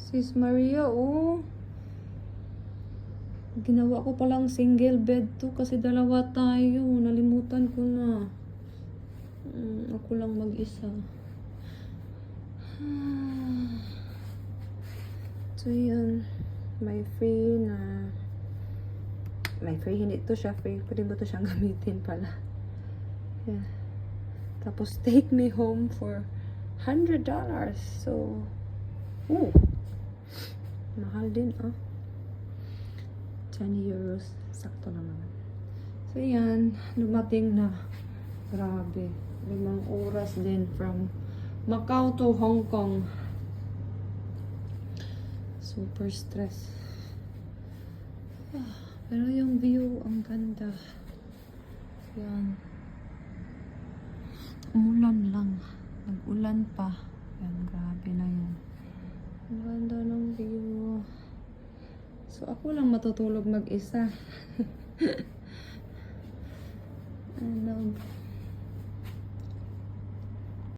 Sis Maria, oh. Ginawa ko palang single bed to kasi dalawa tayo. Nalimutan ko na. Ako lang mag-isa. So, yan. May free, hindi to siya free. Pwede ba to siyang gamitin pala? Yeah. Tapos, take me home for $100. So, mahal din, ah. 10 euros. Sakto naman. So, yan. Lumating na. Grabe. 5 oras din from Macau to Hong Kong. Super stress. Pero yung view, ang ganda. Yan. Umulan lang. Nag-ulan pa. Yan, grabe na yan. Ang ganda ng view. So, ako lang matutulog mag-isa. Ano?